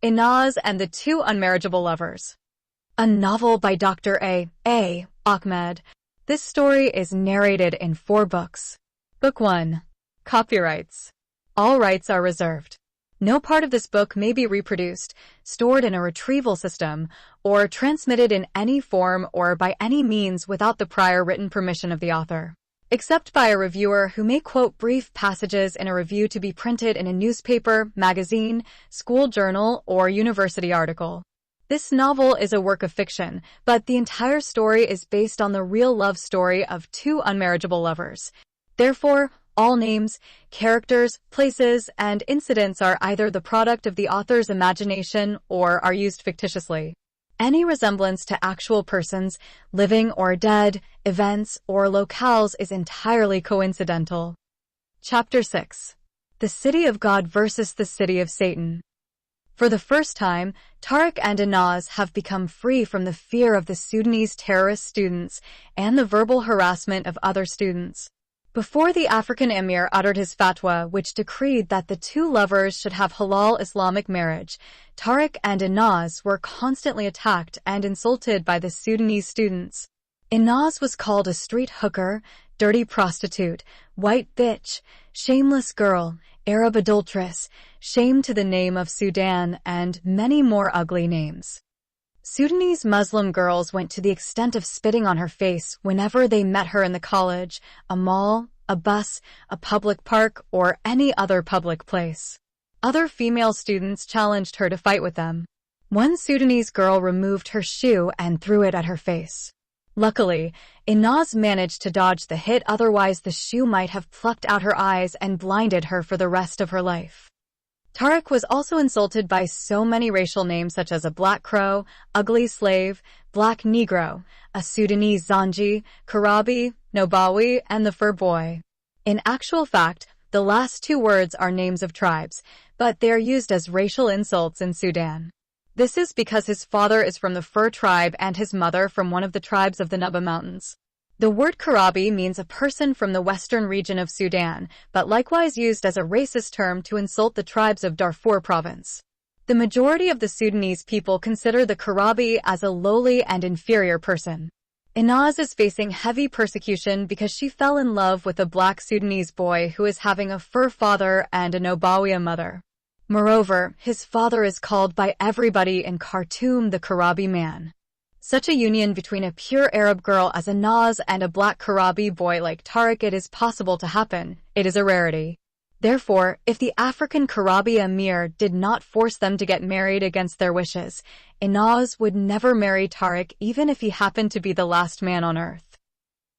Inaz and the Two Unmarriageable Lovers. A novel by Dr. A. Ahmed. This story is narrated in 4 books. Book 1. Copyrights. All rights are reserved. No part of this book may be reproduced, stored in a retrieval system, or transmitted in any form or by any means without the prior written permission of the author, except by a reviewer who may quote brief passages in a review to be printed in a newspaper, magazine, school journal, or university article. This novel is a work of fiction, but the entire story is based on the real love story of 2 unmarriageable lovers. Therefore, all names, characters, places, and incidents are either the product of the author's imagination or are used fictitiously. Any resemblance to actual persons, living or dead, events, or locales is entirely coincidental. Chapter 6. The City of God versus the City of Satan. For the first time, Tariq and Inaz have become free from the fear of the Sudanese terrorist students and the verbal harassment of other students. Before the African emir uttered his fatwa, which decreed that the 2 lovers should have halal Islamic marriage, Tariq and Inaz were constantly attacked and insulted by the Sudanese students. Inaz was called a street hooker, dirty prostitute, white bitch, shameless girl, Arab adulteress, shame to the name of Sudan, and many more ugly names. Sudanese Muslim girls went to the extent of spitting on her face whenever they met her in the college, a mall, a bus, a public park, or any other public place. Other female students challenged her to fight with them. One Sudanese girl removed her shoe and threw it at her face. Luckily, Inaz managed to dodge the hit, otherwise the shoe might have plucked out her eyes and blinded her for the rest of her life. Tariq was also insulted by so many racial names such as a black crow, ugly slave, black negro, a Sudanese zanji, Karabi, Nobawi, and the fur boy. In actual fact, the last 2 words are names of tribes, but they are used as racial insults in Sudan. This is because his father is from the Fur tribe and his mother from one of the tribes of the Nuba Mountains. The word Karabi means a person from the western region of Sudan, but likewise used as a racist term to insult the tribes of Darfur province. The majority of the Sudanese people consider the Karabi as a lowly and inferior person. Inaz is facing heavy persecution because she fell in love with a black Sudanese boy who is having a fur father and a Nobawiya mother. Moreover, his father is called by everybody in Khartoum the Karabi man. Such a union between a pure Arab girl as Inaz and a black Karabi boy like Tariq, it is possible to happen. It is a rarity. Therefore, if the African Karabi emir did not force them to get married against their wishes, Inaz would never marry Tariq even if he happened to be the last man on earth.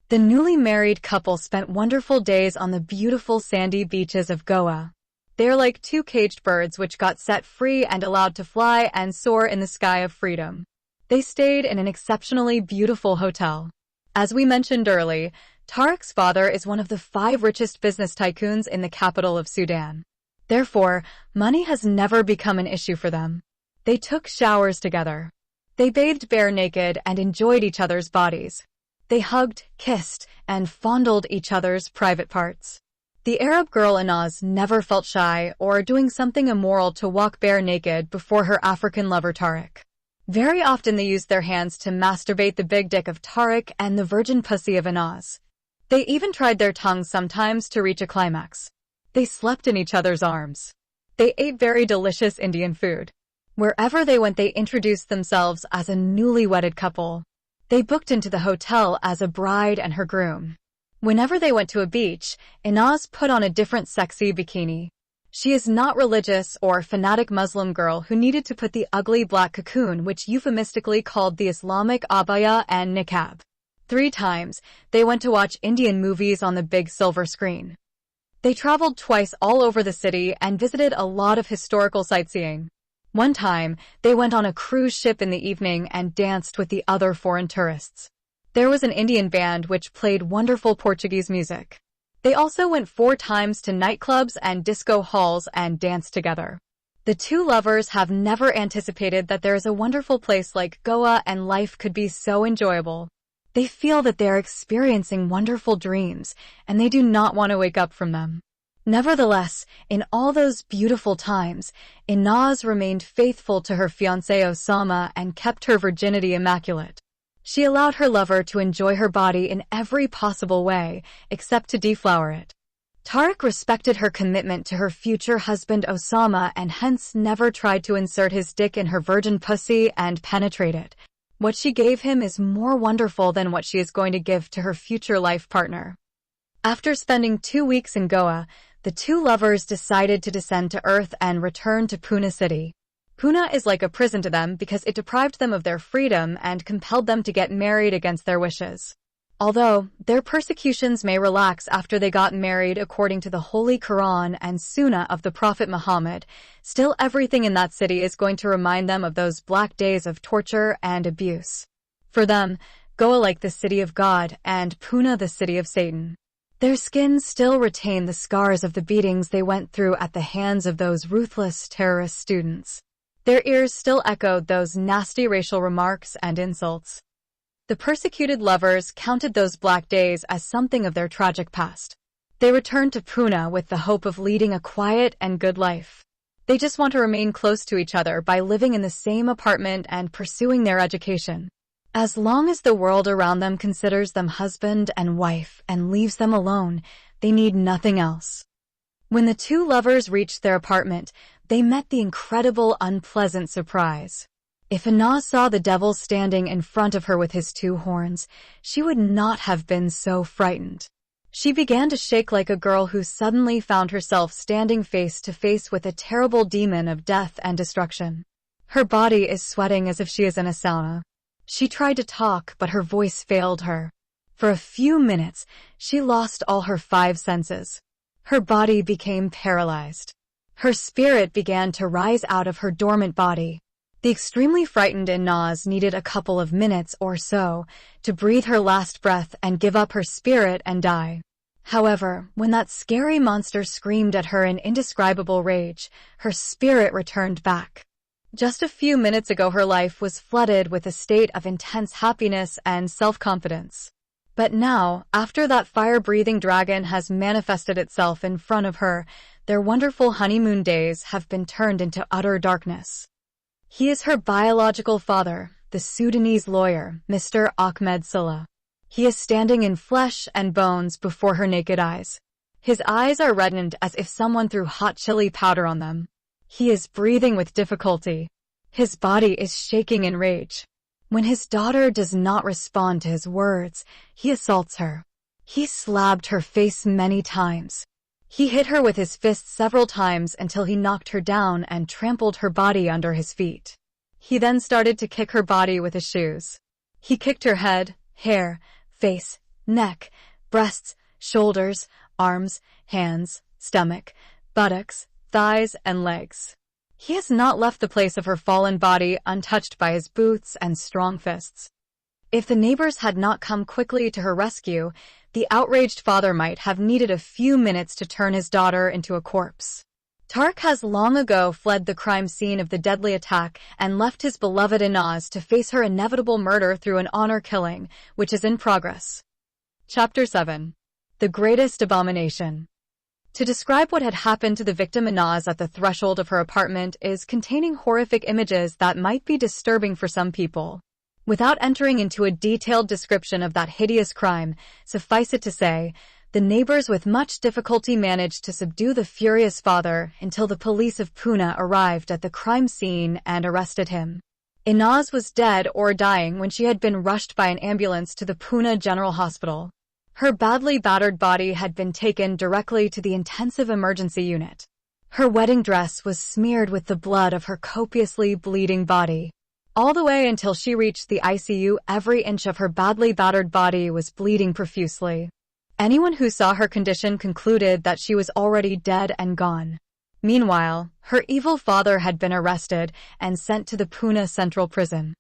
The newly married couple spent wonderful days on the beautiful sandy beaches of Goa. They are like 2 caged birds which got set free and allowed to fly and soar in the sky of freedom. They stayed in an exceptionally beautiful hotel. As we mentioned earlier, Tariq's father is one of the 5 richest business tycoons in the capital of Sudan. Therefore, money has never become an issue for them. They took showers together. They bathed bare naked and enjoyed each other's bodies. They hugged, kissed, and fondled each other's private parts. The Arab girl Inaz never felt shy or doing something immoral to walk bare naked before her African lover Tariq. Very often they used their hands to masturbate the big dick of Tariq and the virgin pussy of Inaz. They even tried their tongues sometimes to reach a climax. They slept in each other's arms. They ate very delicious Indian food. Wherever they went, they introduced themselves as a newly wedded couple. They booked into the hotel as a bride and her groom. Whenever they went to a beach, Inaz put on a different sexy bikini. She is not religious or fanatic Muslim girl who needed to put the ugly black cocoon, which euphemistically called the Islamic abaya and niqab. 3 times, they went to watch Indian movies on the big silver screen. They traveled twice all over the city and visited a lot of historical sightseeing. One time, they went on a cruise ship in the evening and danced with the other foreign tourists. There was an Indian band which played wonderful Portuguese music. They also went 4 times to nightclubs and disco halls and danced together. The 2 lovers have never anticipated that there is a wonderful place like Goa and life could be so enjoyable. They feel that they are experiencing wonderful dreams, and they do not want to wake up from them. Nevertheless, in all those beautiful times, Inaz remained faithful to her fiancé Osama and kept her virginity immaculate. She allowed her lover to enjoy her body in every possible way, except to deflower it. Tariq respected her commitment to her future husband Osama and hence never tried to insert his dick in her virgin pussy and penetrate it. What she gave him is more wonderful than what she is going to give to her future life partner. After spending 2 weeks in Goa, the two lovers decided to descend to Earth and return to Pune city. Pune is like a prison to them because it deprived them of their freedom and compelled them to get married against their wishes. Although, their persecutions may relax after they got married according to the Holy Quran and Sunnah of the Prophet Muhammad, still everything in that city is going to remind them of those black days of torture and abuse. For them, Goa like the city of God and Pune the city of Satan. Their skins still retain the scars of the beatings they went through at the hands of those ruthless terrorist students. Their ears still echoed those nasty racial remarks and insults. The persecuted lovers counted those black days as something of their tragic past. They returned to Pune with the hope of leading a quiet and good life. They just want to remain close to each other by living in the same apartment and pursuing their education. As long as the world around them considers them husband and wife and leaves them alone, they need nothing else. When the two lovers reached their apartment, they met the incredible, unpleasant surprise. If Inaz saw the devil standing in front of her with his two horns, she would not have been so frightened. She began to shake like a girl who suddenly found herself standing face to face with a terrible demon of death and destruction. Her body is sweating as if she is in a sauna. She tried to talk, but her voice failed her. For a few minutes, she lost all her 5 senses. Her body became paralyzed. Her spirit began to rise out of her dormant body. The extremely frightened Inaz needed a couple of minutes or so to breathe her last breath and give up her spirit and die. However, when that scary monster screamed at her in indescribable rage, her spirit returned back. Just a few minutes ago her life was flooded with a state of intense happiness and self-confidence. But now, after that fire-breathing dragon has manifested itself in front of her, their wonderful honeymoon days have been turned into utter darkness. He is her biological father, the Sudanese lawyer, Mr. Ahmed Saleh. He is standing in flesh and bones before her naked eyes. His eyes are reddened as if someone threw hot chili powder on them. He is breathing with difficulty. His body is shaking in rage. When his daughter does not respond to his words, he assaults her. He slapped her face many times. He hit her with his fists several times until he knocked her down and trampled her body under his feet. He then started to kick her body with his shoes. He kicked her head, hair, face, neck, breasts, shoulders, arms, hands, stomach, buttocks, thighs, and legs. He has not left the place of her fallen body untouched by his boots and strong fists. If the neighbors had not come quickly to her rescue, the outraged father might have needed a few minutes to turn his daughter into a corpse. Tariq has long ago fled the crime scene of the deadly attack and left his beloved Inaz to face her inevitable murder through an honor killing, which is in progress. Chapter 7. The Greatest Abomination. To describe what had happened to the victim Inaz at the threshold of her apartment is containing horrific images that might be disturbing for some people. Without entering into a detailed description of that hideous crime, suffice it to say, the neighbors with much difficulty managed to subdue the furious father until the police of Pune arrived at the crime scene and arrested him. Inaz was dead or dying when she had been rushed by an ambulance to the Pune General Hospital. Her badly battered body had been taken directly to the intensive emergency unit. Her wedding dress was smeared with the blood of her copiously bleeding body. All the way until she reached the ICU, every inch of her badly battered body was bleeding profusely. Anyone who saw her condition concluded that she was already dead and gone. Meanwhile, her evil father had been arrested and sent to the Pune Central Prison.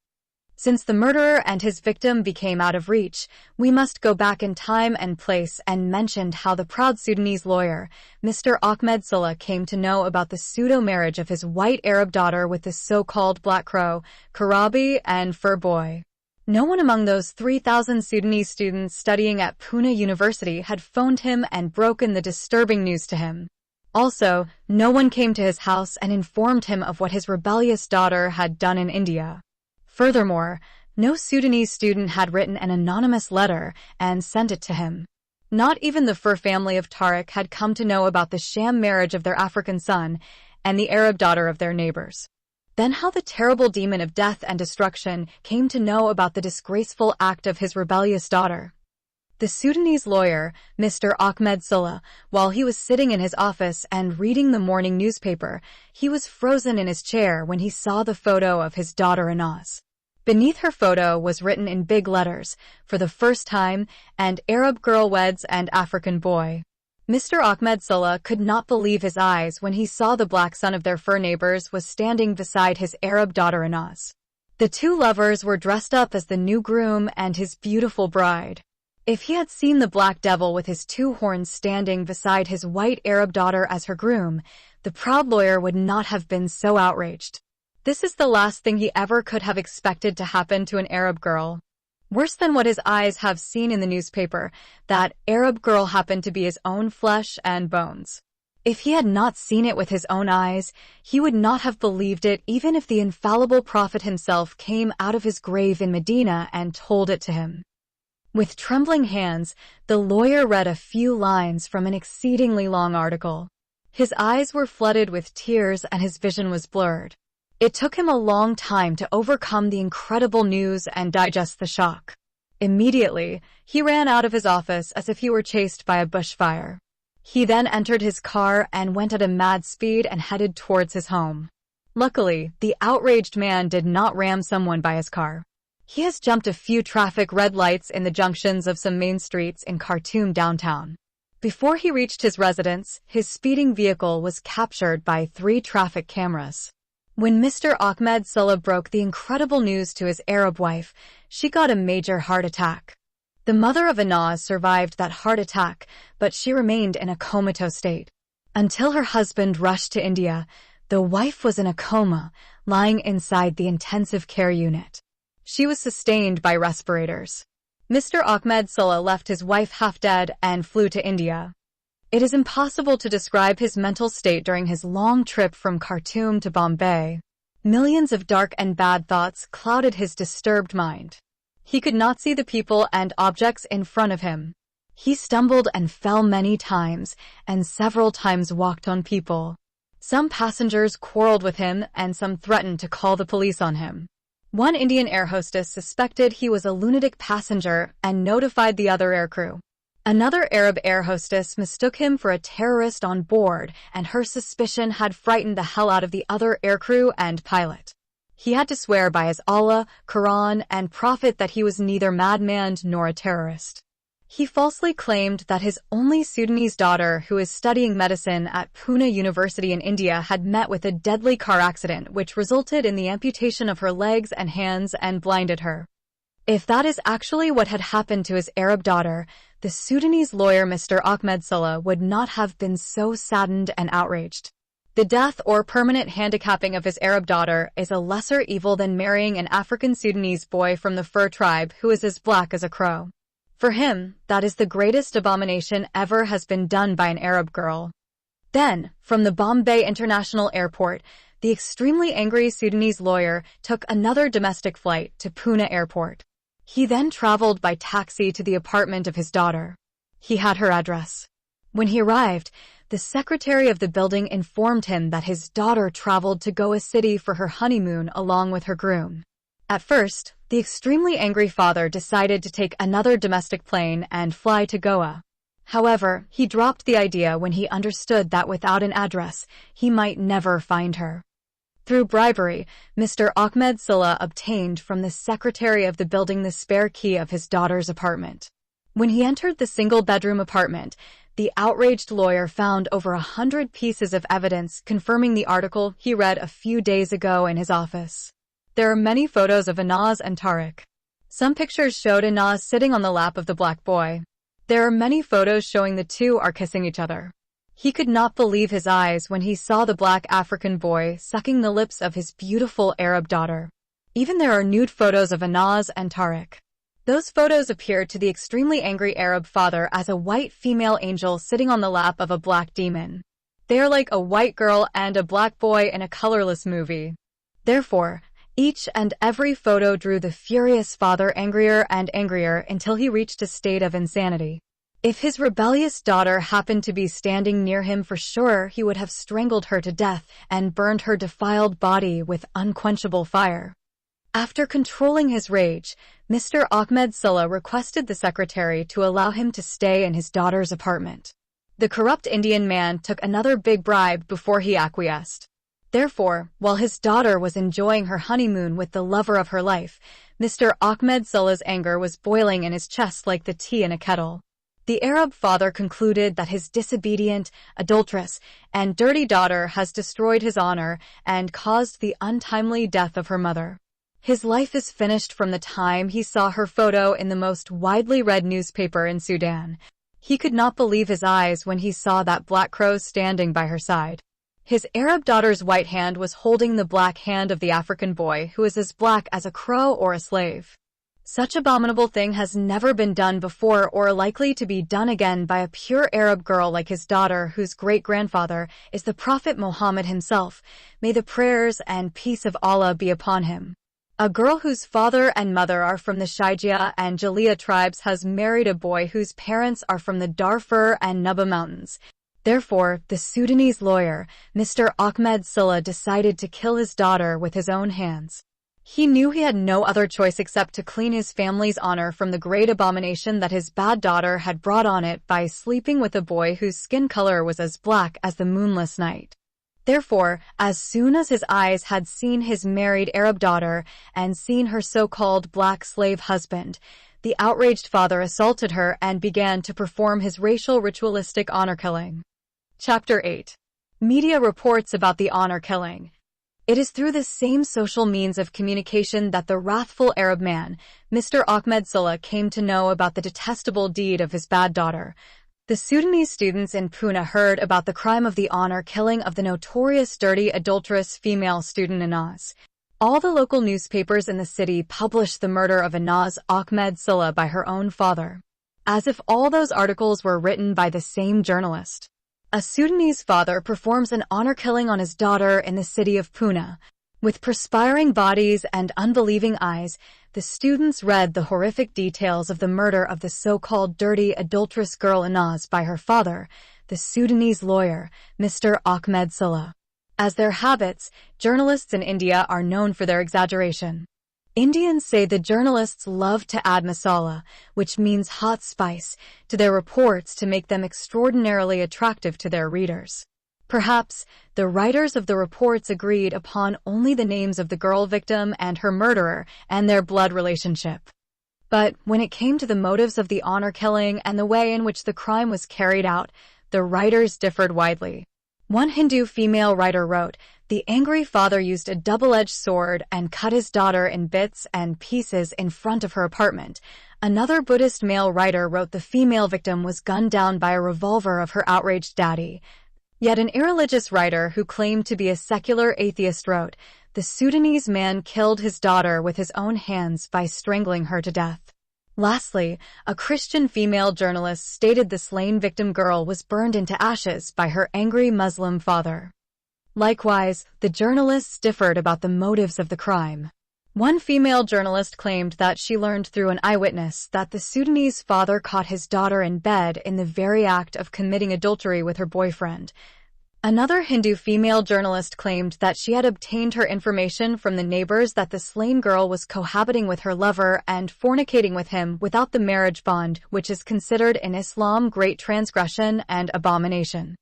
Since the murderer and his victim became out of reach, we must go back in time and place and mention how the proud Sudanese lawyer, Mr. Ahmed Saleh, came to know about the pseudo-marriage of his white Arab daughter with the so-called Black Crow, Karabi, and Fur Boy. No one among those 3,000 Sudanese students studying at Pune University had phoned him and broken the disturbing news to him. Also, no one came to his house and informed him of what his rebellious daughter had done in India. Furthermore, no Sudanese student had written an anonymous letter and sent it to him. Not even the Fur family of Tariq had come to know about the sham marriage of their African son and the Arab daughter of their neighbors. Then how the terrible demon of death and destruction came to know about the disgraceful act of his rebellious daughter. The Sudanese lawyer, Mr. Ahmed Sulla, while he was sitting in his office and reading the morning newspaper, he was frozen in his chair when he saw the photo of his daughter Anaz. Beneath her photo was written in big letters, "For the first time, and Arab girl weds and African boy." Mr. Ahmed Sulla could not believe his eyes when he saw the black son of their fur neighbors was standing beside his Arab daughter Anaz. The two lovers were dressed up as the new groom and his beautiful bride. If he had seen the black devil with his two horns standing beside his white Arab daughter as her groom, the proud lawyer would not have been so outraged. This is the last thing he ever could have expected to happen to an Arab girl. Worse than what his eyes have seen in the newspaper, that Arab girl happened to be his own flesh and bones. If he had not seen it with his own eyes, he would not have believed it even if the infallible prophet himself came out of his grave in Medina and told it to him. With trembling hands, the lawyer read a few lines from an exceedingly long article. His eyes were flooded with tears and his vision was blurred. It took him a long time to overcome the incredible news and digest the shock. Immediately, he ran out of his office as if he were chased by a bushfire. He then entered his car and went at a mad speed and headed towards his home. Luckily, the outraged man did not ram someone by his car. He has jumped a few traffic red lights in the junctions of some main streets in Khartoum downtown. Before he reached his residence, his speeding vehicle was captured by 3 traffic cameras. When Mr. Ahmed Sulla broke the incredible news to his Arab wife, she got a major heart attack. The mother of Anaz survived that heart attack, but she remained in a comatose state. Until her husband rushed to India, the wife was in a coma, lying inside the intensive care unit. She was sustained by respirators. Mr. Ahmed Sulla left his wife half dead and flew to India. It is impossible to describe his mental state during his long trip from Khartoum to Bombay. Millions of dark and bad thoughts clouded his disturbed mind. He could not see the people and objects in front of him. He stumbled and fell many times, and several times walked on people. Some passengers quarreled with him, and some threatened to call the police on him. One Indian air hostess suspected he was a lunatic passenger and notified the other aircrew. Another Arab air hostess mistook him for a terrorist on board, and her suspicion had frightened the hell out of the other aircrew and pilot. He had to swear by his Allah, Quran, and Prophet that he was neither madman nor a terrorist. He falsely claimed that his only Sudanese daughter, who is studying medicine at Pune University in India, had met with a deadly car accident which resulted in the amputation of her legs and hands and blinded her. If that is actually what had happened to his Arab daughter, the Sudanese lawyer Mr. Ahmed Sulla would not have been so saddened and outraged. The death or permanent handicapping of his Arab daughter is a lesser evil than marrying an African Sudanese boy from the Fur tribe who is as black as a crow. For him, that is the greatest abomination ever has been done by an Arab girl. Then, from the Bombay International Airport, the extremely angry Sudanese lawyer took another domestic flight to Pune Airport. He then traveled by taxi to the apartment of his daughter. He had her address. When he arrived, the secretary of the building informed him that his daughter traveled to Goa City for her honeymoon along with her groom. At first, the extremely angry father decided to take another domestic plane and fly to Goa. However, he dropped the idea when he understood that without an address, he might never find her. Through bribery, Mr. Ahmed Sulla obtained from the secretary of the building the spare key of his daughter's apartment. When he entered the single-bedroom apartment, the outraged lawyer found over 100 pieces of evidence confirming the article he read a few days ago in his office. There are many photos of Anaz and Tariq. Some pictures showed Anaz sitting on the lap of the black boy. There are many photos showing the two are kissing each other. He could not believe his eyes when he saw the black African boy sucking the lips of his beautiful Arab daughter. Even there are nude photos of Anas and Tariq. Those photos appear to the extremely angry Arab father as a white female angel sitting on the lap of a black demon. They are like a white girl and a black boy in a colorless movie. Therefore, each and every photo drew the furious father angrier and angrier until he reached a state of insanity. If his rebellious daughter happened to be standing near him, for sure he would have strangled her to death and burned her defiled body with unquenchable fire. After controlling his rage, Mr. Ahmed Sulla requested the secretary to allow him to stay in his daughter's apartment. The corrupt Indian man took another big bribe before he acquiesced. Therefore, while his daughter was enjoying her honeymoon with the lover of her life, Mr. Ahmed Sulla's anger was boiling in his chest like the tea in a kettle. The Arab father concluded that his disobedient, adulterous, and dirty daughter has destroyed his honor and caused the untimely death of her mother. His life is finished from the time he saw her photo in the most widely read newspaper in Sudan. He could not believe his eyes when he saw that black crow standing by her side. His Arab daughter's white hand was holding the black hand of the African boy who is as black as a crow or a slave. Such abominable thing has never been done before or likely to be done again by a pure Arab girl like his daughter, whose great-grandfather is the Prophet Muhammad himself. May the prayers and peace of Allah be upon him. A girl whose father and mother are from the Shaijia and Jalia tribes has married a boy whose parents are from the Darfur and Nuba mountains. Therefore, the Sudanese lawyer, Mr. Ahmed Sulla, decided to kill his daughter with his own hands. He knew he had no other choice except to clean his family's honor from the great abomination that his bad daughter had brought on it by sleeping with a boy whose skin color was as black as the moonless night. Therefore, as soon as his eyes had seen his married Arab daughter and seen her so-called black slave husband, the outraged father assaulted her and began to perform his racial ritualistic honor killing. Chapter 8. Media reports about the honor killing. It is through the same social means of communication that the wrathful Arab man, Mr. Ahmed Sulla, came to know about the detestable deed of his bad daughter. The Sudanese students in Pune heard about the crime of the honor killing of the notorious dirty, adulterous female student Anas. All the local newspapers in the city published the murder of Anas Ahmed Sulla by her own father, as if all those articles were written by the same journalist. A Sudanese father performs an honor killing on his daughter in the city of Pune. With perspiring bodies and unbelieving eyes, the students read the horrific details of the murder of the so-called dirty, adulterous girl Anas by her father, the Sudanese lawyer, Mr. Ahmed Sulla. As their habits, journalists in India are known for their exaggeration. Indians say the journalists love to add masala, which means hot spice, to their reports to make them extraordinarily attractive to their readers. Perhaps, the writers of the reports agreed upon only the names of the girl victim and her murderer and their blood relationship. But when it came to the motives of the honor killing and the way in which the crime was carried out, the writers differed widely. One Hindu female writer wrote, "The angry father used a double-edged sword and cut his daughter in bits and pieces in front of her apartment." Another Buddhist male writer wrote the female victim was gunned down by a revolver of her outraged daddy. Yet an irreligious writer who claimed to be a secular atheist wrote, "The Sudanese man killed his daughter with his own hands by strangling her to death." Lastly, a Christian female journalist stated the slain victim girl was burned into ashes by her angry Muslim father. Likewise, the journalists differed about the motives of the crime. One female journalist claimed that she learned through an eyewitness that the Sudanese father caught his daughter in bed in the very act of committing adultery with her boyfriend. Another Hindu female journalist claimed that she had obtained her information from the neighbors that the slain girl was cohabiting with her lover and fornicating with him without the marriage bond, which is considered in Islam great transgression and abomination.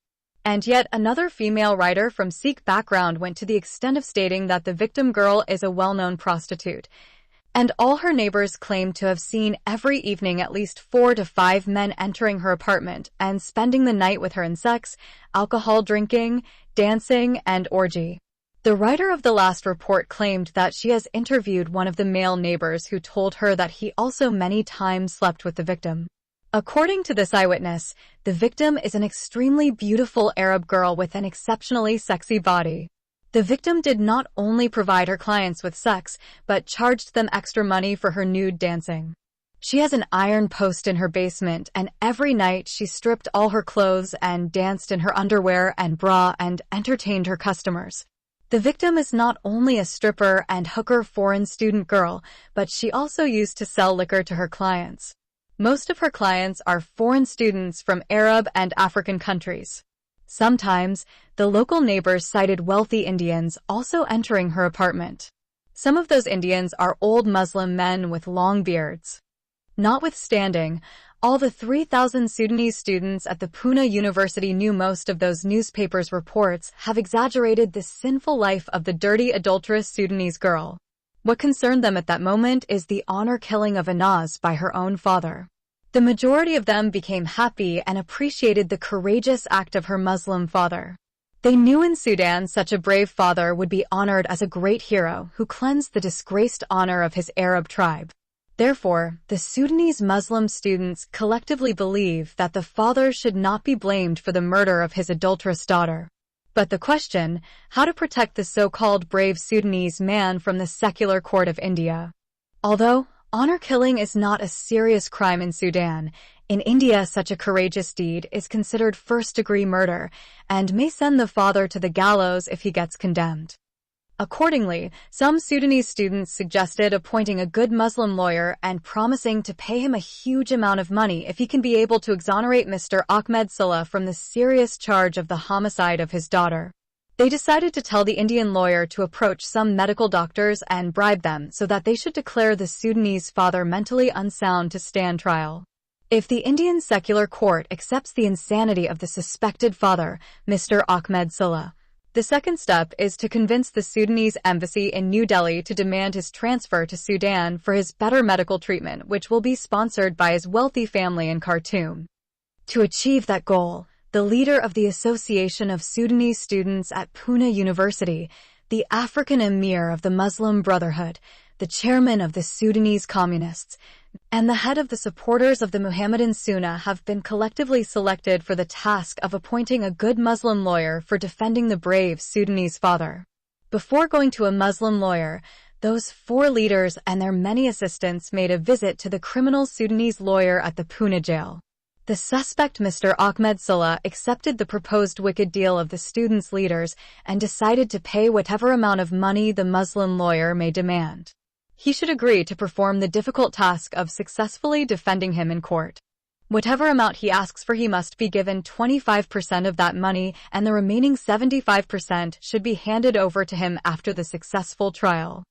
And yet another female writer from Sikh background went to the extent of stating that the victim girl is a well-known prostitute, and all her neighbors claimed to have seen every evening at least 4 to 5 men entering her apartment and spending the night with her in sex, alcohol drinking, dancing, and orgy. The writer of the last report claimed that she has interviewed one of the male neighbors who told her that he also many times slept with the victim. According to this eyewitness, the victim is an extremely beautiful Arab girl with an exceptionally sexy body. The victim did not only provide her clients with sex, but charged them extra money for her nude dancing. She has an iron post in her basement, and every night she stripped all her clothes and danced in her underwear and bra and entertained her customers. The victim is not only a stripper and hooker foreign student girl, but she also used to sell liquor to her clients. Most of her clients are foreign students from Arab and African countries. Sometimes, the local neighbors cited wealthy Indians also entering her apartment. Some of those Indians are old Muslim men with long beards. Notwithstanding, all the 3,000 Sudanese students at the Pune University knew most of those newspapers' reports have exaggerated the sinful life of the dirty, adulterous Sudanese girl. What concerned them at that moment is the honor killing of Inaz by her own father. The majority of them became happy and appreciated the courageous act of her Muslim father. They knew in Sudan such a brave father would be honored as a great hero who cleansed the disgraced honor of his Arab tribe. Therefore, the Sudanese Muslim students collectively believe that the father should not be blamed for the murder of his adulterous daughter. But the question, how to protect the so-called brave Sudanese man from the secular court of India? Although honor killing is not a serious crime in Sudan, in India such a courageous deed is considered first-degree murder and may send the father to the gallows if he gets condemned. Accordingly, some Sudanese students suggested appointing a good Muslim lawyer and promising to pay him a huge amount of money if he can be able to exonerate Mr. Ahmed Saleh from the serious charge of the homicide of his daughter. They decided to tell the Indian lawyer to approach some medical doctors and bribe them so that they should declare the Sudanese father mentally unsound to stand trial. If the Indian secular court accepts the insanity of the suspected father, Mr. Ahmed Saleh, the second step is to convince the Sudanese embassy in New Delhi to demand his transfer to Sudan for his better medical treatment, which will be sponsored by his wealthy family in Khartoum. To achieve that goal, the leader of the Association of Sudanese Students at Pune University, the African Emir of the Muslim Brotherhood, the chairman of the Sudanese Communists, and the head of the supporters of the Muhammadan Sunnah have been collectively selected for the task of appointing a good Muslim lawyer for defending the brave Sudanese father. Before going to a Muslim lawyer, those 4 leaders and their many assistants made a visit to the criminal Sudanese lawyer at the Pune jail. The suspect, Mr. Ahmed Saleh, accepted the proposed wicked deal of the students' leaders and decided to pay whatever amount of money the Muslim lawyer may demand. He should agree to perform the difficult task of successfully defending him in court. Whatever amount he asks for, he must be given 25% of that money, and the remaining 75% should be handed over to him after the successful trial.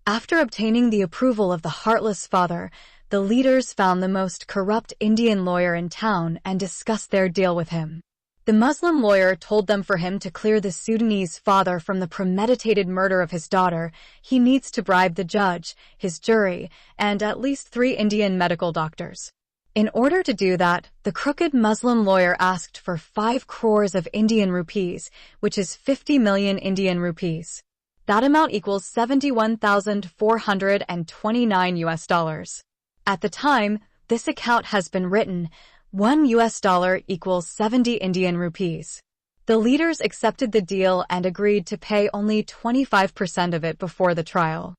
After obtaining the approval of the heartless father, the leaders found the most corrupt Indian lawyer in town and discussed their deal with him. The Muslim lawyer told them for him to clear the Sudanese father from the premeditated murder of his daughter, he needs to bribe the judge, his jury, and at least 3 Indian medical doctors. In order to do that, the crooked Muslim lawyer asked for 5 crores of Indian rupees, which is 50 million Indian rupees. That amount equals $71,429. At the time, this account has been written, $1 equals 70 Indian rupees. The leaders accepted the deal and agreed to pay only 25% of it before the trial.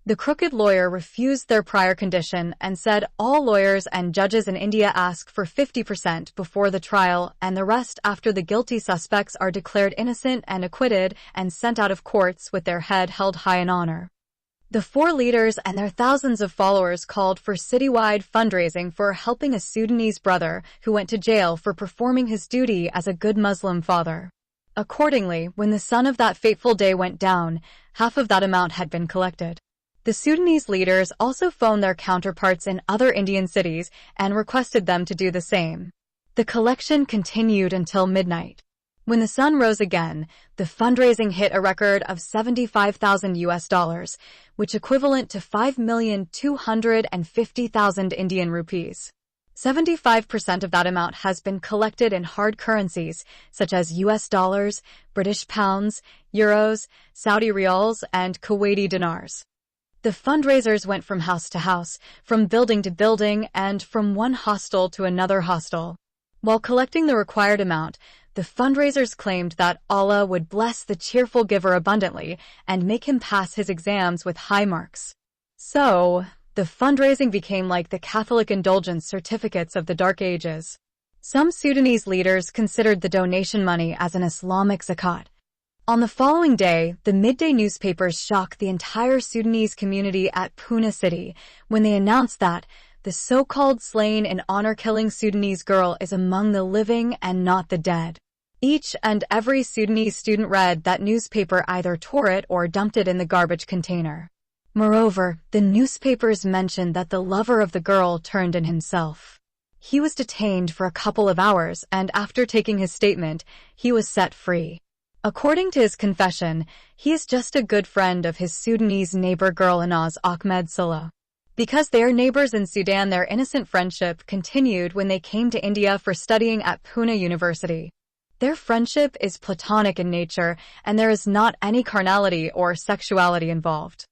The crooked lawyer refused their prior condition and said all lawyers and judges in India ask for 50% before the trial and the rest after the guilty suspects are declared innocent and acquitted and sent out of courts with their head held high in honor. The 4 leaders and their thousands of followers called for citywide fundraising for helping a Sudanese brother who went to jail for performing his duty as a good Muslim father. Accordingly, when the sun of that fateful day went down, half of that amount had been collected. The Sudanese leaders also phoned their counterparts in other Indian cities and requested them to do the same. The collection continued until midnight. When the sun rose again, the fundraising hit a record of $75,000, which equivalent to 5,250,000 Indian rupees. 75% of that amount has been collected in hard currencies, such as US dollars, British pounds, euros, Saudi riyals, and Kuwaiti dinars. The fundraisers went from house to house, from building to building, and from one hostel to another hostel. While collecting the required amount, the fundraisers claimed that Allah would bless the cheerful giver abundantly and make him pass his exams with high marks. So, the fundraising became like the Catholic indulgence certificates of the Dark Ages. Some Sudanese leaders considered the donation money as an Islamic zakat. On the following day, the midday newspapers shocked the entire Sudanese community at Pune City when they announced that the so-called slain in honor-killing Sudanese girl is among the living and not the dead. Each and every Sudanese student read that newspaper either tore it or dumped it in the garbage container. Moreover, the newspapers mentioned that the lover of the girl turned in himself. He was detained for a couple of hours, and after taking his statement, he was set free. According to his confession, he is just a good friend of his Sudanese neighbor girl Inaz Ahmed Salah. Because they are neighbors in Sudan, their innocent friendship continued when they came to India for studying at Pune University. Their friendship is platonic in nature, and there is not any carnality or sexuality involved.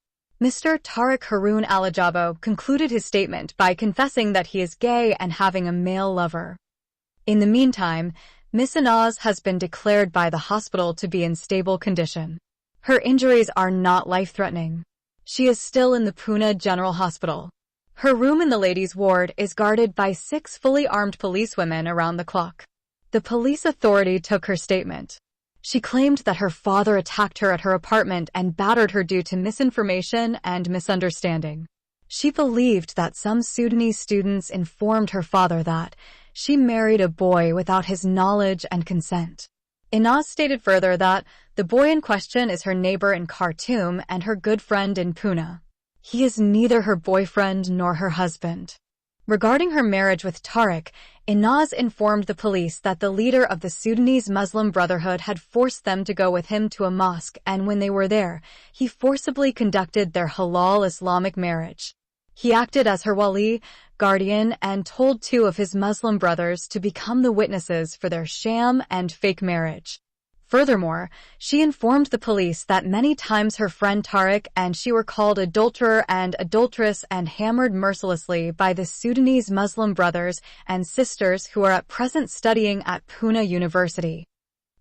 Mr. Tariq Haroon Alajabo concluded his statement by confessing that he is gay and having a male lover. In the meantime, Miss Inaz has been declared by the hospital to be in stable condition. Her injuries are not life-threatening. She is still in the Pune General Hospital. Her room in the ladies' ward is guarded by 6 fully armed policewomen around the clock. The police authority took her statement. She claimed that her father attacked her at her apartment and battered her due to misinformation and misunderstanding. She believed that some Sudanese students informed her father that she married a boy without his knowledge and consent. Inaz stated further that the boy in question is her neighbor in Khartoum and her good friend in Pune. He is neither her boyfriend nor her husband. Regarding her marriage with Tariq, Inaz informed the police that the leader of the Sudanese Muslim Brotherhood had forced them to go with him to a mosque, and when they were there, he forcibly conducted their halal Islamic marriage. He acted as her wali, guardian, and told 2 of his Muslim brothers to become the witnesses for their sham and fake marriage. Furthermore, she informed the police that many times her friend Tariq and she were called adulterer and adulteress and hammered mercilessly by the Sudanese Muslim brothers and sisters who are at present studying at Pune University.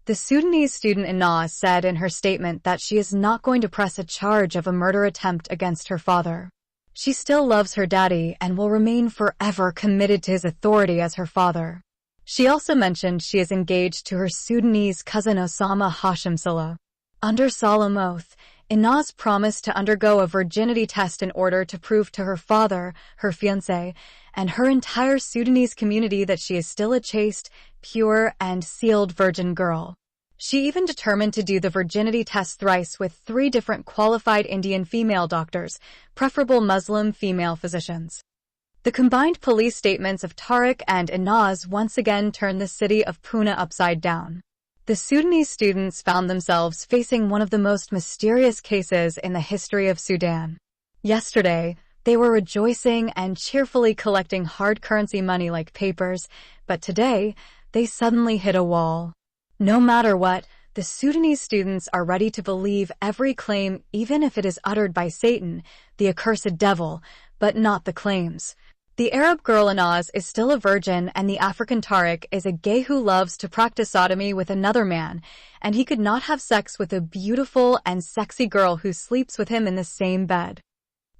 The Sudanese student Inaz said in her statement that she is not going to press a charge of a murder attempt against her father. She still loves her daddy and will remain forever committed to his authority as her father. She also mentioned she is engaged to her Sudanese cousin Osama Hashim Salah. Under solemn oath, Inaz promised to undergo a virginity test in order to prove to her father, her fiancé, and her entire Sudanese community that she is still a chaste, pure, and sealed virgin girl. She even determined to do the virginity test thrice with 3 different qualified Indian female doctors, preferable Muslim female physicians. The combined police statements of Tariq and Inaz once again turned the city of Pune upside down. The Sudanese students found themselves facing one of the most mysterious cases in the history of Sudan. Yesterday, they were rejoicing and cheerfully collecting hard currency money like papers, but today, they suddenly hit a wall. No matter what, the Sudanese students are ready to believe every claim, even if it is uttered by Satan, the accursed devil, but not the claims. The Arab girl Inaz is still a virgin, and the African Tariq is a gay who loves to practice sodomy with another man, and he could not have sex with a beautiful and sexy girl who sleeps with him in the same bed.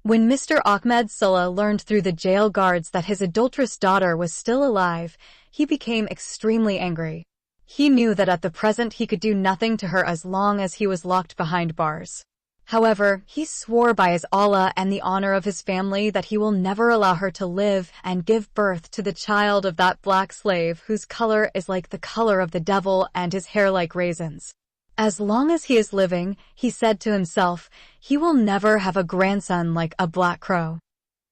When Mr. Ahmed Salah learned through the jail guards that his adulterous daughter was still alive, he became extremely angry. He knew that at the present he could do nothing to her as long as he was locked behind bars. However, he swore by his Allah and the honor of his family that he will never allow her to live and give birth to the child of that black slave whose color is like the color of the devil and his hair like raisins. As long as he is living, he said to himself, he will never have a grandson like a black crow.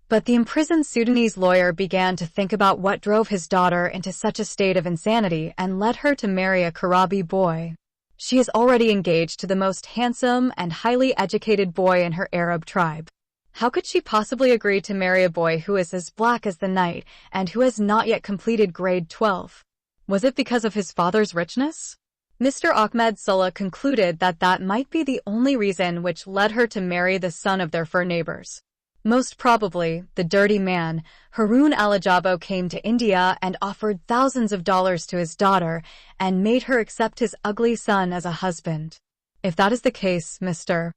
But the imprisoned Sudanese lawyer began to think about what drove his daughter into such a state of insanity and led her to marry a Karabi boy. She is already engaged to the most handsome and highly educated boy in her Arab tribe. How could she possibly agree to marry a boy who is as black as the night and who has not yet completed grade 12? Was it because of his father's richness? Mr. Ahmed Salah concluded that that might be the only reason which led her to marry the son of their fur neighbors. Most probably, the dirty man, Harun Alajabo, came to India and offered thousands of dollars to his daughter and made her accept his ugly son as a husband. If that is the case, Mr.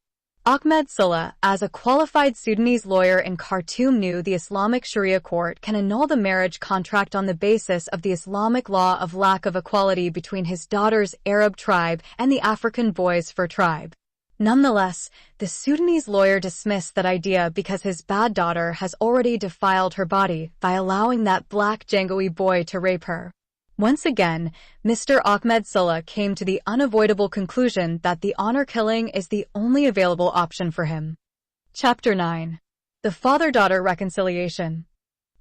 Ahmed Sulla, as a qualified Sudanese lawyer in Khartoum, knew the Islamic Sharia court can annul the marriage contract on the basis of the Islamic law of lack of equality between his daughter's Arab tribe and the African boy's Fur tribe. Nonetheless, the Sudanese lawyer dismissed that idea because his bad daughter has already defiled her body by allowing that black Jangowi boy to rape her. Once again, Mr. Ahmed Sulla came to the unavoidable conclusion that the honor killing is the only available option for him. Chapter 9. The Father-Daughter Reconciliation.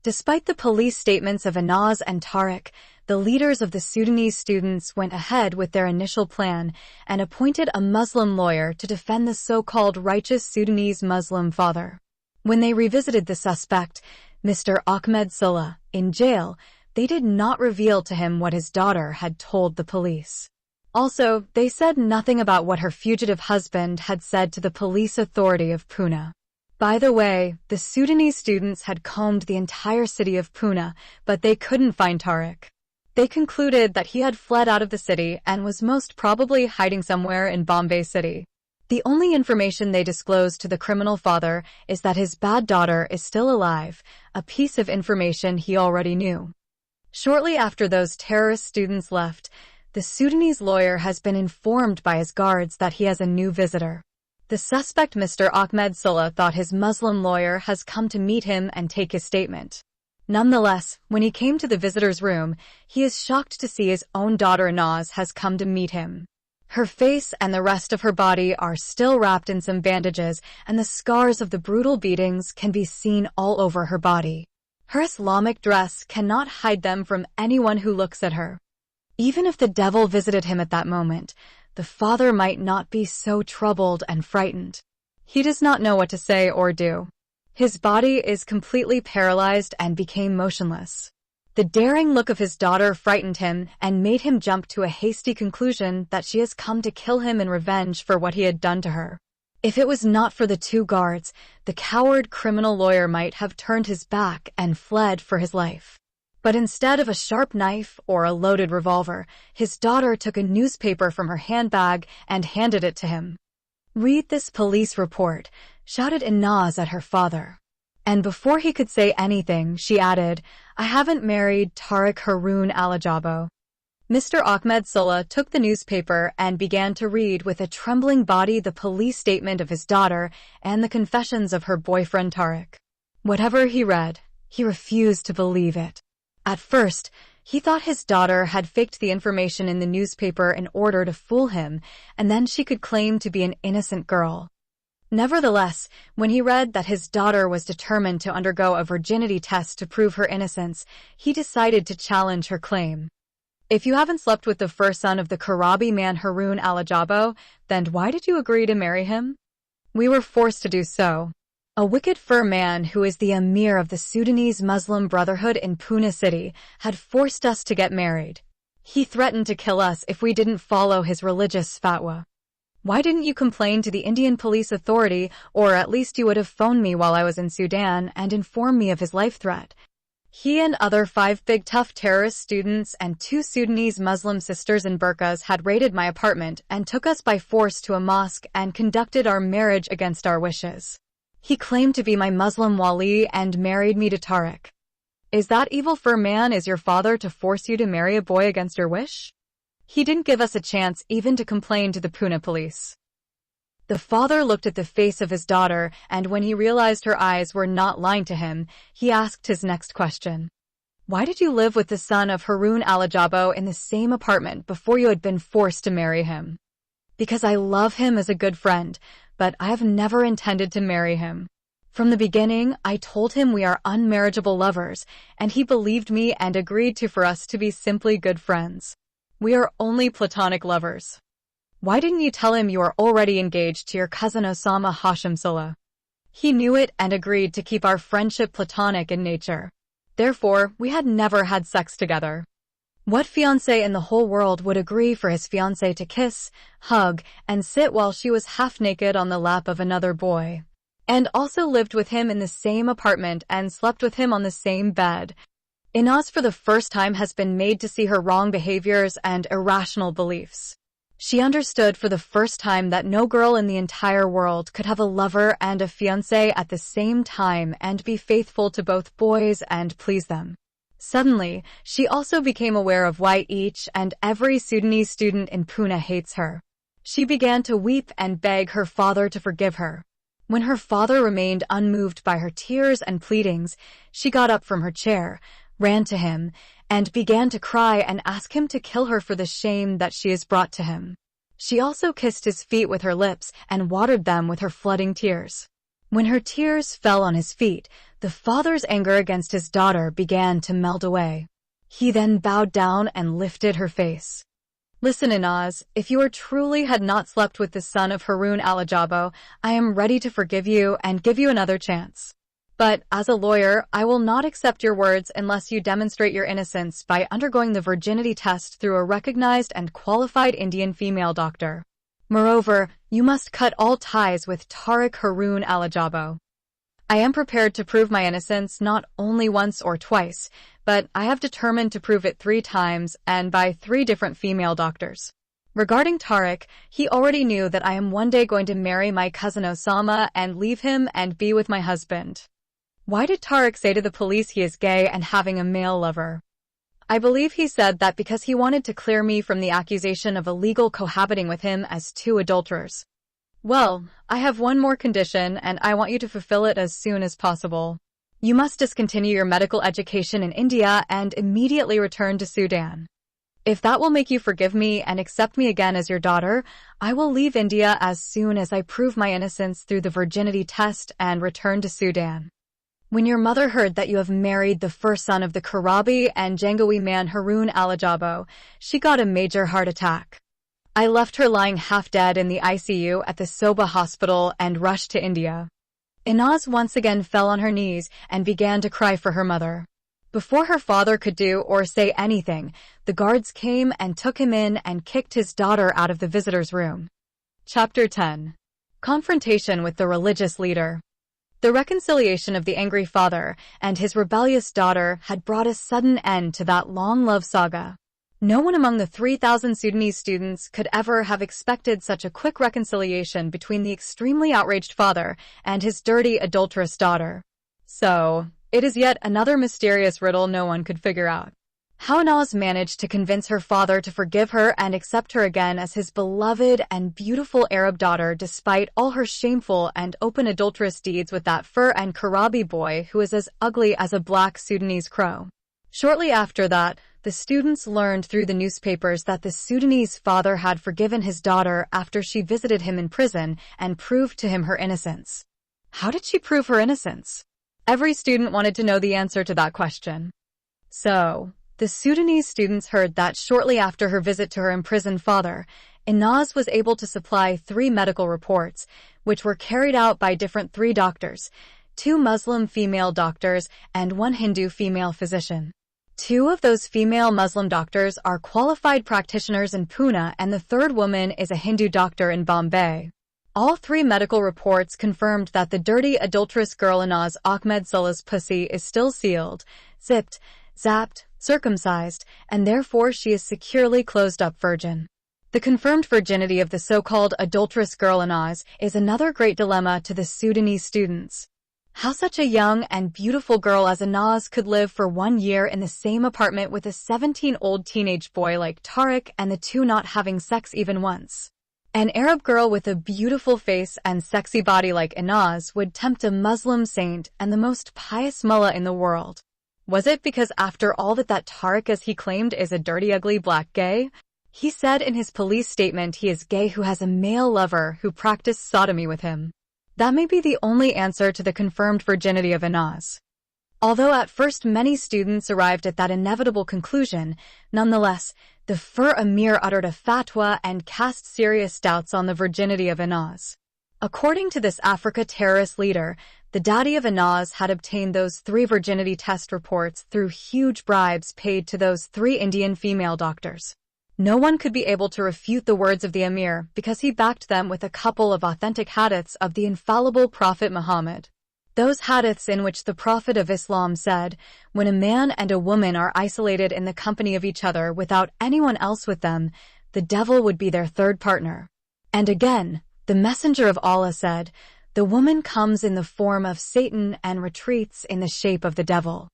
Despite the police statements of Anas and Tariq, the leaders of the Sudanese students went ahead with their initial plan and appointed a Muslim lawyer to defend the so-called righteous Sudanese Muslim father. When they revisited the suspect, Mr. Ahmed Sulla, in jail, they did not reveal to him what his daughter had told the police. Also, they said nothing about what her fugitive husband had said to the police authority of Pune. By the way, the Sudanese students had combed the entire city of Pune, but they couldn't find Tariq. They concluded that he had fled out of the city and was most probably hiding somewhere in Bombay City. The only information they disclosed to the criminal father is that his bad daughter is still alive, a piece of information he already knew. Shortly after those terrorist students left, the Sudanese lawyer has been informed by his guards that he has a new visitor. The suspect, Mr. Ahmed Sulla, thought his Muslim lawyer has come to meet him and take his statement. Nonetheless, when he came to the visitor's room, he is shocked to see his own daughter Naz has come to meet him. Her face and the rest of her body are still wrapped in some bandages, and the scars of the brutal beatings can be seen all over her body. Her Islamic dress cannot hide them from anyone who looks at her. Even if the devil visited him at that moment, the father might not be so troubled and frightened. He does not know what to say or do. His body is completely paralyzed and became motionless. The daring look of his daughter frightened him and made him jump to a hasty conclusion that she has come to kill him in revenge for what he had done to her. If it was not for the two guards, the coward criminal lawyer might have turned his back and fled for his life. But instead of a sharp knife or a loaded revolver, his daughter took a newspaper from her handbag and handed it to him. "Read this police report," shouted Inaz at her father. And before he could say anything, she added, "I haven't married Tariq Harun Alajabo." Mr. Ahmed Sulla took the newspaper and began to read with a trembling body the police statement of his daughter and the confessions of her boyfriend Tariq. Whatever he read, he refused to believe it. At first, he thought his daughter had faked the information in the newspaper in order to fool him, and then she could claim to be an innocent girl. Nevertheless, when he read that his daughter was determined to undergo a virginity test to prove her innocence, he decided to challenge her claim. "If you haven't slept with the first son of the Karabi man Harun Alajabo, then why did you agree to marry him?" "We were forced to do so. A wicked Fur man who is the emir of the Sudanese Muslim Brotherhood in Pune City had forced us to get married. He threatened to kill us if we didn't follow his religious fatwa. Why didn't you complain to the Indian police authority, or at least you would have phoned me while I was in Sudan and informed me of his life threat?" He and other 5 big tough terrorist students and 2 Sudanese Muslim sisters in burqas had raided my apartment and took us by force to a mosque and conducted our marriage against our wishes. He claimed to be my Muslim wali and married me to Tariq. Is that evil Fur man is your father to force you to marry a boy against your wish? He didn't give us a chance even to complain to the Pune police. The father looked at the face of his daughter, and when he realized her eyes were not lying to him, he asked his next question. "Why did you live with the son of Harun Alajabo in the same apartment before you had been forced to marry him?" "Because I love him as a good friend, but I have never intended to marry him. From the beginning, I told him we are unmarriageable lovers, and he believed me and agreed for us to be simply good friends. We are only platonic lovers." "Why didn't you tell him you are already engaged to your cousin Osama Hashim Sulla?" "He knew it and agreed to keep our friendship platonic in nature. Therefore, we had never had sex together." What fiancé in the whole world would agree for his fiancée to kiss, hug, and sit while she was half naked on the lap of another boy? and also lived with him in the same apartment and slept with him on the same bed. Inaz for the first time has been made to see her wrong behaviors and irrational beliefs. She understood for the first time that no girl in the entire world could have a lover and a fiancé at the same time and be faithful to both boys and please them. Suddenly, she also became aware of why each and every Sudanese student in Pune hates her. She began to weep and beg her father to forgive her. When her father remained unmoved by her tears and pleadings, she got up from her chair, ran to him, and began to cry and ask him to kill her for the shame that she has brought to him. She also kissed his feet with her lips and watered them with her flooding tears. When her tears fell on his feet, the father's anger against his daughter began to melt away. He then bowed down and lifted her face. Listen, Inaz, if you truly had not slept with the son of Harun Alajabo, I am ready to forgive you and give you another chance. But as a lawyer, I will not accept your words unless you demonstrate your innocence by undergoing the virginity test through a recognized and qualified Indian female doctor. Moreover, you must cut all ties with Tariq Harun Alajabo. I am prepared to prove my innocence not only once or twice, but I have determined to prove it 3 times and by 3 different female doctors. Regarding Tariq, he already knew that I am one day going to marry my cousin Osama and leave him and be with my husband. Why did Tariq say to the police he is gay and having a male lover? I believe he said that because he wanted to clear me from the accusation of illegal cohabiting with him as 2 adulterers. Well, I have one more condition and I want you to fulfill it as soon as possible. You must discontinue your medical education in India and immediately return to Sudan. If that will make you forgive me and accept me again as your daughter, I will leave India as soon as I prove my innocence through the virginity test and return to Sudan. When your mother heard that you have married the first son of the Karabi and Jangawi man Harun Alajabo, she got a major heart attack. I left her lying half dead in the ICU at the Soba hospital and rushed to India. Inaz once again fell on her knees and began to cry for her mother. Before her father could do or say anything, the guards came and took him in and kicked his daughter out of the visitor's room. Chapter 10. Confrontation with the religious leader. The reconciliation of the angry father and his rebellious daughter had brought a sudden end to that long love saga. No one among the 3,000 Sudanese students could ever have expected such a quick reconciliation between the extremely outraged father and his dirty, adulterous daughter. So, it is yet another mysterious riddle no one could figure out. How Inaz managed to convince her father to forgive her and accept her again as his beloved and beautiful Arab daughter despite all her shameful and open adulterous deeds with that Fur and Karabi boy who is as ugly as a black Sudanese crow. Shortly after that, the students learned through the newspapers that the Sudanese father had forgiven his daughter after she visited him in prison and proved to him her innocence. How did she prove her innocence? Every student wanted to know the answer to that question. So, the Sudanese students heard that shortly after her visit to her imprisoned father, Inaz was able to supply 3 medical reports, which were carried out by different 3 doctors, 2 Muslim female doctors and 1 Hindu female physician. 2 of those female Muslim doctors are qualified practitioners in Pune and the 3rd woman is a Hindu doctor in Bombay. All 3 medical reports confirmed that the dirty, adulterous girl Inaz Ahmed Salah's pussy is still sealed, zipped, zapped, circumcised, and therefore she is securely closed-up virgin. The confirmed virginity of the so-called adulterous girl Inaz is another great dilemma to the Sudanese students. How such a young and beautiful girl as Inaz could live for 1 year in the same apartment with a 17-year-old teenage boy like Tariq and the 2 not having sex even once. An Arab girl with a beautiful face and sexy body like Inaz would tempt a Muslim saint and the most pious mullah in the world. Was it because after all that Tariq, as he claimed, is a dirty, ugly black gay? He said in his police statement he is gay who has a male lover who practiced sodomy with him. That may be the only answer to the confirmed virginity of Inaz. Although at first many students arrived at that inevitable conclusion, nonetheless, the Fur Emir uttered a fatwa and cast serious doubts on the virginity of Inaz. According to this Africa terrorist leader, the daddy of Inaz had obtained those 3 virginity test reports through huge bribes paid to those 3 Indian female doctors. No one could be able to refute the words of the emir because he backed them with a couple of authentic hadiths of the infallible Prophet Muhammad. Those hadiths in which the Prophet of Islam said, when a man and a woman are isolated in the company of each other without anyone else with them, the devil would be their third partner. And again, the Messenger of Allah said, the woman comes in the form of Satan and retreats in the shape of the devil.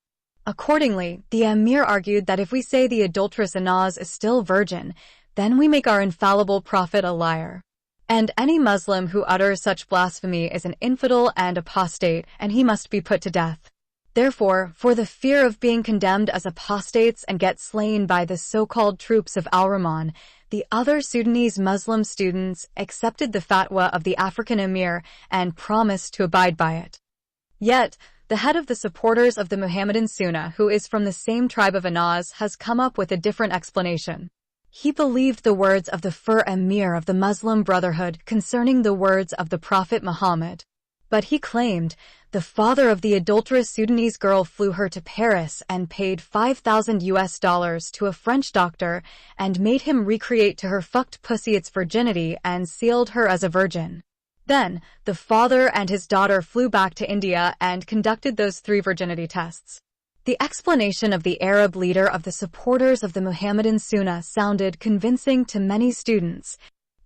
Accordingly, the emir argued that if we say the adulteress Inaz is still virgin, then we make our infallible prophet a liar. And any Muslim who utters such blasphemy is an infidel and apostate, and he must be put to death. Therefore, for the fear of being condemned as apostates and get slain by the so-called troops of Al-Rahman, the other Sudanese Muslim students accepted the fatwa of the African emir and promised to abide by it. Yet, the head of the supporters of the Muhammadan Sunnah, who is from the same tribe of Inaz, has come up with a different explanation. He believed the words of the Fur Emir of the Muslim Brotherhood concerning the words of the Prophet Muhammad. But he claimed, the father of the adulterous Sudanese girl flew her to Paris and paid $5,000 to a French doctor and made him recreate to her fucked pussy its virginity and sealed her as a virgin. Then, the father and his daughter flew back to India and conducted those 3 virginity tests. The explanation of the Arab leader of the supporters of the Muhammadan Sunnah sounded convincing to many students.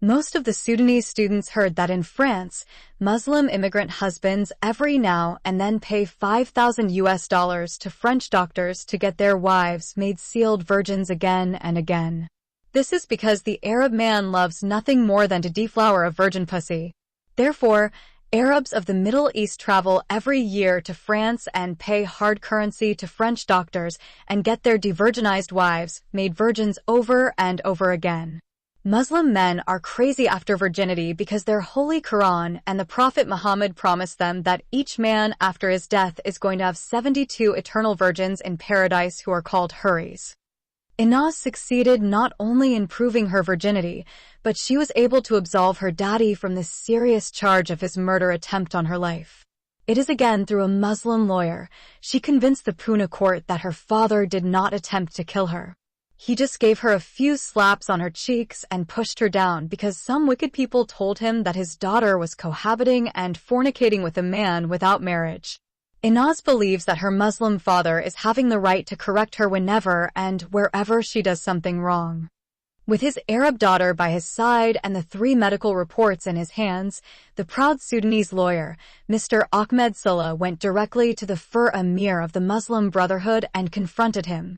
Most of the Sudanese students heard that in France, Muslim immigrant husbands every now and then pay $5,000 to French doctors to get their wives made sealed virgins again and again. This is because the Arab man loves nothing more than to deflower a virgin pussy. Therefore, Arabs of the Middle East travel every year to France and pay hard currency to French doctors and get their de-virginized wives made virgins over and over again. Muslim men are crazy after virginity because their Holy Quran and the Prophet Muhammad promised them that each man after his death is going to have 72 eternal virgins in paradise who are called Huris. Inaz succeeded not only in proving her virginity, but she was able to absolve her daddy from the serious charge of his murder attempt on her life. It is again through a Muslim lawyer. She convinced the Pune court that her father did not attempt to kill her. He just gave her a few slaps on her cheeks and pushed her down because some wicked people told him that his daughter was cohabiting and fornicating with a man without marriage. Inaz believes that her Muslim father is having the right to correct her whenever and wherever she does something wrong. With his Arab daughter by his side and the 3 medical reports in his hands, the proud Sudanese lawyer, Mr. Ahmed Sulla, went directly to the Fur Emir of the Muslim Brotherhood and confronted him.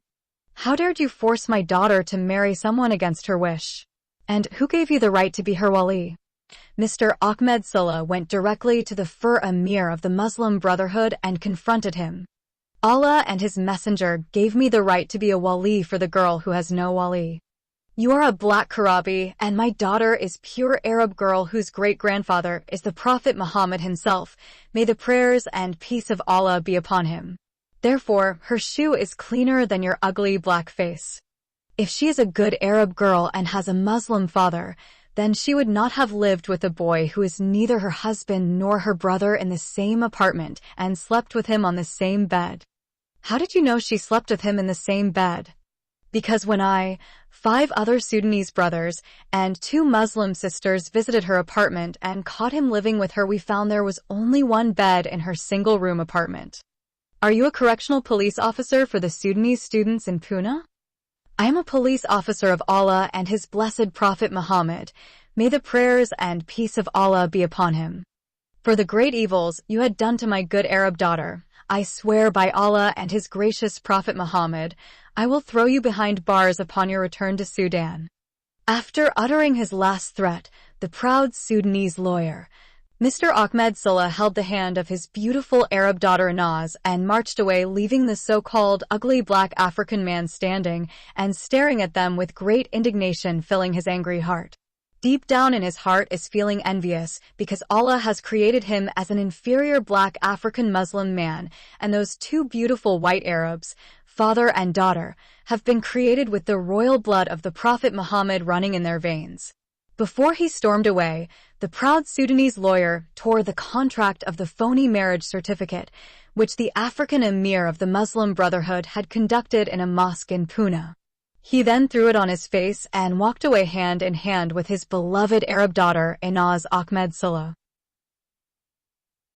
How dared you force my daughter to marry someone against her wish? And who gave you the right to be her wali? Mr. Ahmed Sulla went directly to the Fur Emir of the Muslim Brotherhood and confronted him. Allah and his messenger gave me the right to be a wali for the girl who has no wali. You are a black Karabi, and my daughter is pure Arab girl whose great-grandfather is the Prophet Muhammad himself. May the prayers and peace of Allah be upon him. Therefore, her shoe is cleaner than your ugly black face. If she is a good Arab girl and has a Muslim father, then she would not have lived with a boy who is neither her husband nor her brother in the same apartment and slept with him on the same bed. How did you know she slept with him in the same bed? Because when I, 5 other Sudanese brothers, and 2 Muslim sisters visited her apartment and caught him living with her, we found there was only 1 bed in her single-room apartment. Are you a correctional police officer for the Sudanese students in Pune? I am a police officer of Allah and His blessed Prophet Muhammad. May the prayers and peace of Allah be upon him. For the great evils you had done to my good Arab daughter, I swear by Allah and His gracious Prophet Muhammad, I will throw you behind bars upon your return to Sudan. After uttering his last threat, the proud Sudanese lawyer, Mr. Ahmed Sulla, held the hand of his beautiful Arab daughter Inaz and marched away, leaving the so-called ugly black African man standing and staring at them with great indignation filling his angry heart. Deep down in his heart is feeling envious because Allah has created him as an inferior black African Muslim man, and those 2 beautiful white Arabs, father and daughter, have been created with the royal blood of the Prophet Muhammad running in their veins. Before he stormed away, the proud Sudanese lawyer tore the contract of the phony marriage certificate, which the African emir of the Muslim Brotherhood had conducted in a mosque in Pune. He then threw it on his face and walked away hand in hand with his beloved Arab daughter, Inaz Ahmed Silla.